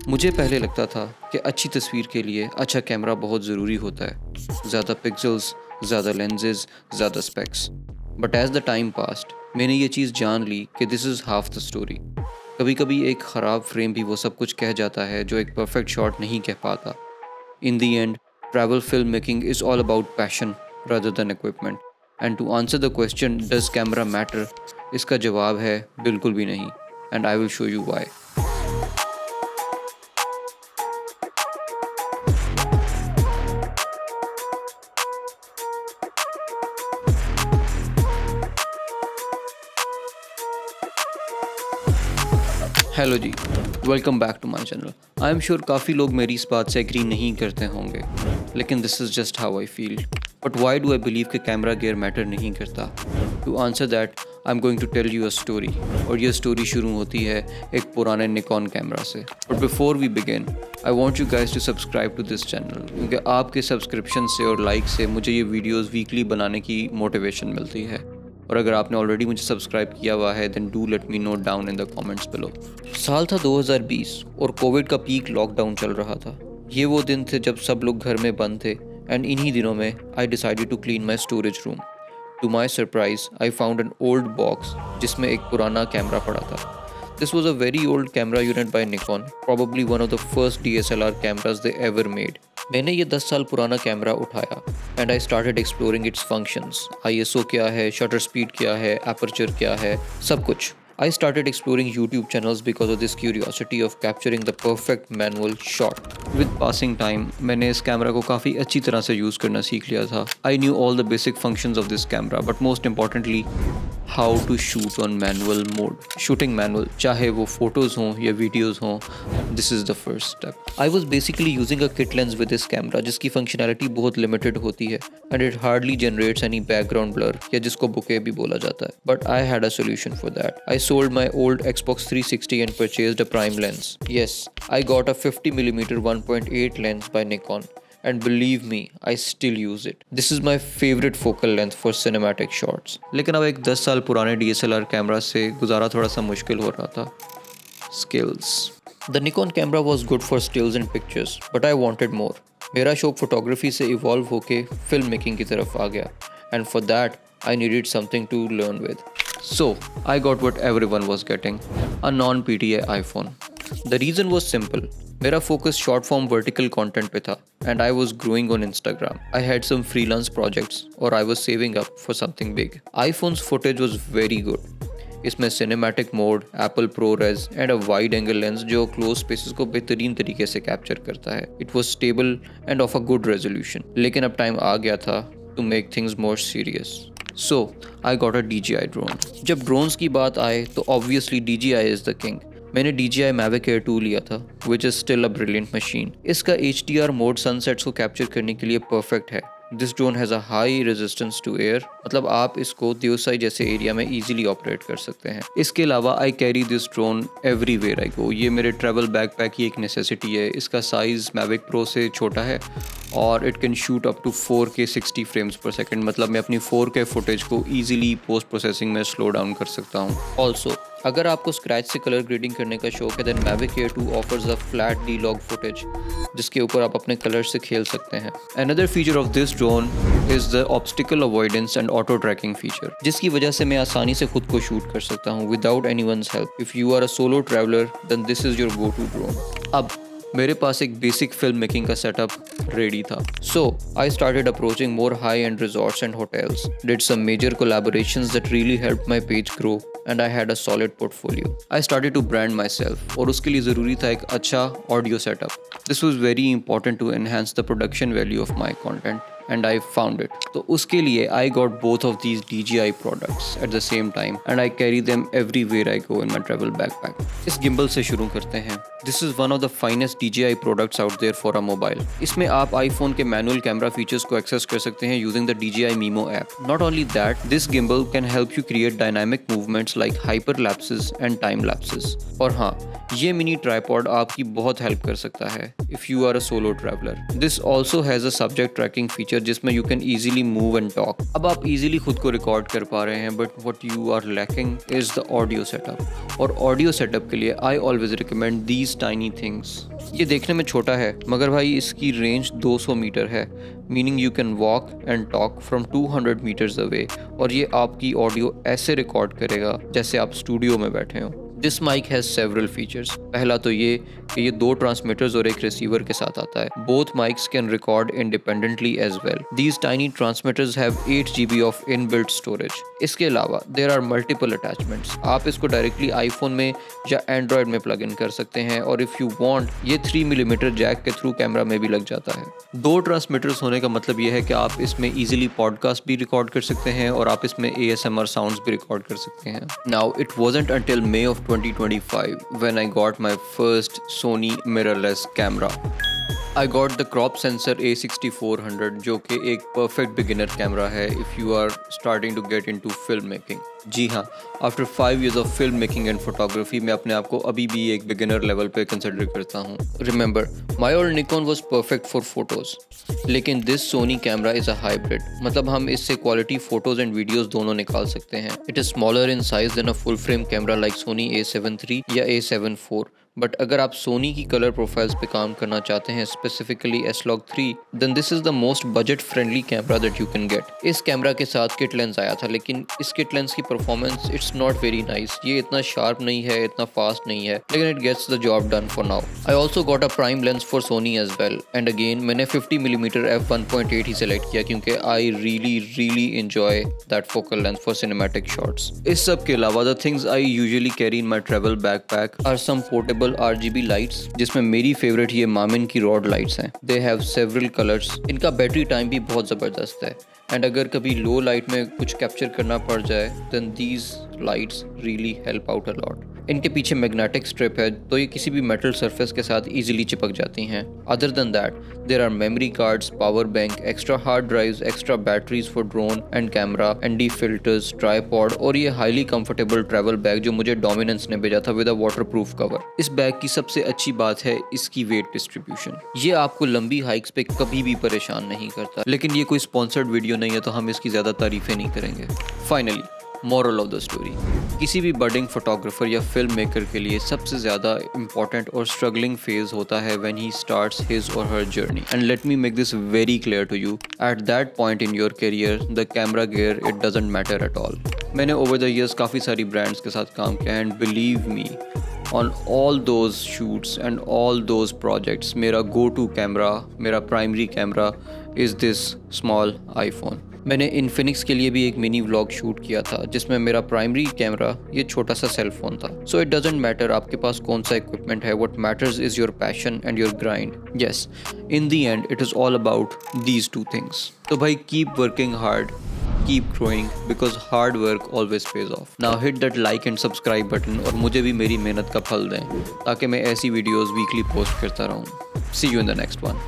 मुझे पहले लगता था कि अच्छी तस्वीर के लिए अच्छा कैमरा बहुत ज़रूरी होता है, ज़्यादा पिक्सल्स, ज़्यादा लेंसेज, ज़्यादा specs. But as the time past मैंने ये चीज़ जान ली कि this is half the story. कभी कभी एक ख़राब फ्रेम भी वो सब कुछ कह जाता है जो एक परफेक्ट शॉट नहीं कह पाता। In the end, travel film making is all about passion rather than equipment. And to answer the question, does camera matter? इसका जवाब है बिल्कुल भी नहीं, and I will show you why. Hello ji, welcome back to my channel. I am sure काफ़ी लोग मेरी इस बात से एग्री नहीं करते होंगे, लेकिन this is just how I feel. But why do I believe कि कैमरा गियर मैटर नहीं करता? To answer that I am going to tell you a story, और ये स्टोरी शुरू होती है एक पुराने निकॉन कैमरा से। But before we begin, I want you guys to subscribe to this channel, क्योंकि आपके सब्सक्रिप्शन से और लाइक से मुझे ये वीडियोज़ वीकली बनाने की मोटिवेशन मिलती है। और अगर आपने ऑलरेडी मुझे सब्सक्राइब किया हुआ है then do let me note down in the comments below. साल था 2020 और कोविड का पीक लॉकडाउन चल रहा था। ये वो दिन थे जब सब लोग घर में बंद थे, एंड इन्हीं दिनों में I decided to clean my storage room. To my surprise I found an old box जिसमें एक पुराना कैमरा पड़ा था। This was a very old camera unit by Nikon, probably one of the first DSLR cameras they ever made. मैंने ये 10 साल पुराना camera उठाया and I started exploring its functions. ISO क्या है, shutter speed क्या है, aperture क्या है, सब कुछ। I started exploring YouTube channels because of this curiosity of capturing the perfect manual shot. With passing time, मैंने इस कैमरा को काफ़ी अच्छी तरह से यूज़ करना सीख लिया था। I knew all the basic functions of this camera, but most importantly, how to shoot on manual mode. Shooting manual, चाहे वो photos हों या videos हों, this is the first step. I was basically using a kit lens with this camera, जिसकी functionality बहुत limited होती है, and it hardly generates any background blur, या जिसको bokeh भी बोला जाता है. But I had a solution for that. I sold my old Xbox 360 and purchased a prime lens. Yes, I got a 50mm 1.8 lens by Nikon. And believe me, I still use it. This is my favorite focal length for cinematic shots. लेकिन अब एक 10 साल पुराने DSLR camera से गुजारा थोड़ा सा मुश्किल हो रहा था। Skills. The Nikon camera was good for stills and pictures, but I wanted more. मेरा शौक फोटोग्राफी से इवॉल्व होके फिल्म मेकिंग की तरफ आ गया, and for that I needed something to learn with. So I got what everyone was getting, a non-PTA iPhone. The reason was simple. मेरा focus short form vertical content पे था, and I was growing on Instagram. I had some freelance projects और I was saving up for something big. IPhones footage was very good. इसमें cinematic mode, Apple ProRes and a wide angle lens जो close spaces को बेहतरीन तरीके से capture करता है. It was stable and of a good resolution. लेकिन अब टाइम आ गया था to make things more serious. So I got a DJI drone. जब ड्रोन्स की बात आए तो obviously DJI is the king. मैंने DJI Mavic Air 2 लिया था, which is still a brilliant machine. इसका HDR मोड सनसेट्स को कैप्चर करने के लिए परफेक्ट है. This drone has a high resistance to air, मतलब आप इसको देवसाई जैसे एरिया में इजीली ऑपरेट कर सकते हैं. इसके अलावा I carry this drone everywhere I go. ये मेरे ट्रैवल बैकपैक की एक नेसेसिटी है. इसका साइज़ Mavic Pro से छोटा है और it can shoot up to 4K 60 frames per second. मतलब मैं अपनी 4K फुटेज को ईजिली पोस्ट प्रोसेसिंग में स्लो डाउन कर सकता हूँ. ऑल्सो अगर आपको स्क्रैच से कलर ग्रेडिंग करने का शौक है then Mavic Air 2 offers a flat D-Log footage जिसके ऊपर आप अपने कलर से खेल सकते हैं. Another feature of this drone is the obstacle avoidance and auto tracking feature, जिसकी वजह से मैं आसानी से खुद को शूट कर सकता हूँ without anyone's help. If you are a solo traveller then this is your go to drone. अब मेरे पास एक बेसिक फिल्म मेकिंग का सेटअप रेडी था. So I started approaching more high end resorts and hotels, did some major collaborations that really helped my page grow, and I had a solid portfolio. I started to brand myself, और उसके लिए ज़रूरी था एक अच्छा audio setup. This was very important to enhance the production value of my content, and I found it. तो उसके लिए I got both of these DJI products at the same time, and I carry them everywhere I go in my travel backpack. इस gimbal से शुरू करते हैं. This is one of the finest DJI products out there for a mobile. इसमें आप iPhone के manual camera features को access कर सकते हैं using the DJI Mimo app. Not only that, this gimbal can help you create dynamic movements like hyperlapses and time lapses. और हाँ, ये मिनी ट्राइपॉड आपकी बहुत हेल्प कर सकता है if you are a solo traveler. This also has a subject tracking feature जिसमें you can easily move and talk. अब आप easily खुद को record कर पा रहे हैं, but what you are lacking is the audio setup. और audio setup के लिए I always recommend these tiny things. ये देखने में छोटा है मगर भाई इसकी रेंज 200 मीटर है, meaning you can walk and talk from 200 metres away, और ये आपकी ऑडियो ऐसे रिकॉर्ड करेगा जैसे आप स्टूडियो में बैठे हो। This mic has several features. पहला तो ये कि ये 2 ट्रांसमीटर्स और एक रिसीवर के साथ आता है। Both mics can record independently as well. These tiny transmitters have 8 GB of inbuilt storage. इसके अलावा देयर आर मल्टीपल अटैचमेंट्स। आप इसको डायरेक्टली आईफोन में या एंड्रॉयड में प्लग इन कर सकते हैं, और इफ़ यू वांट ये 3 mm जैक के थ्रू कैमरा में भी लग जाता है। 2 ट्रांसमीटर्स होने का मतलब ये है कि आप इसमें ईजिली पॉडकास्ट भी रिकॉर्ड कर सकते हैं और आप इसमें ASMR साउंड्स भी रिकॉर्ड कर सकते हैं। Now it wasn't until May of 2025 when I got my first Sony mirrorless camera. I got the crop sensor A6400 जो कि एक perfect beginner कैमरा है if you are starting to get into filmmaking. जी हाँ, after 5 years of filmmaking and photography मैं अपने आप को अभी भी एक beginner level पे consider करता हूँ। Remember, my old Nikon was perfect for photos, लेकिन this Sony camera is a hybrid, मतलब हम इससे quality photos and videos दोनों निकाल सकते हैं। It is smaller in size than a full frame camera like Sony A7 III या A7 IV, but अगर आप सोनी की कलर प्रोफाइल्स पे काम करना चाहते हैं, specifically S-Log3, then this is the most budget friendly camera that you can get. इस कैमरा के साथ किट लेंस आया था, लेकिन इस किट लेंस की performance it's not very nice. ये इतना शार्प नहीं है, इतना फास्ट नहीं है, लेकिन it gets the job done for now. I also got a prime lens for Sony as well, and again मैंने 50 mm f1.8 ही सिलेक्ट किया क्योंकि I really enjoy that focal length for cinematic shots. इस सब के अलावा the things I usually carry in my travel backpack are some portable RGB lights, जिसमें मेरी फेवरेट ये मामिन की रॉड लाइट्स हैं। They have several colours. इनका बैटरी टाइम भी बहुत ज़बरदस्त है, एंड अगर कभी लो लाइट में कुछ कैप्चर करना पड़ जाए then these lights really help out a lot. इनके पीछे मैग्नेटिक स्ट्रिप है, तो ये किसी भी मेटल सरफेस के साथ इजीली चिपक जाती हैं। Other than that there are memory cards, power bank, extra hard drives, extra batteries for drone and camera, ND filters, tripod, और ये हाईली कंफर्टेबल ट्रैवल बैग जो मुझे डोमिनेंस ने भेजा था विद अ वाटरप्रूफ कवर। इस बैग की सबसे अच्छी बात है इसकी वेट डिस्ट्रीब्यूशन। ये आपको लंबी हाइक्स पे कभी भी परेशान नहीं करता, लेकिन ये कोई स्पॉन्सर्ड वीडियो नहीं है तो हम इसकी ज़्यादा तारीफें नहीं करेंगे। Finally moral of the story, किसी भी बडिंग फोटोग्राफर या फिल्म मेकर के लिए सबसे ज़्यादा इंपॉर्टेंट और स्ट्रगलिंग फेज होता है व्हेन ही स्टार्ट्स हिज और her journey. And let me make this very clear to you, at that point in your career the camera gear it doesn't matter at all. मैंने over the years काफ़ी सारी brands के साथ काम किया, and believe me on all those shoots and all those projects मेरा go to camera, मेरा primary camera is this small iPhone। मैंने इन्फिनिक्स के लिए भी एक मिनी व्लॉग शूट किया था जिसमें मेरा प्राइमरी कैमरा ये छोटा सा सेल फोन था। सो इट डजंट मैटर आपके पास कौन सा इक्विपमेंट है, what matters is your passion and your grind. Yes, in the end it is all about these 2 things. तो भाई keep working hard, keep growing because hard work always pays off. Now hit that like and subscribe button और मुझे भी मेरी मेहनत का फल दें ताकि मैं ऐसी वीडियोस वीकली पोस्ट करता रहूं। See you in the next one.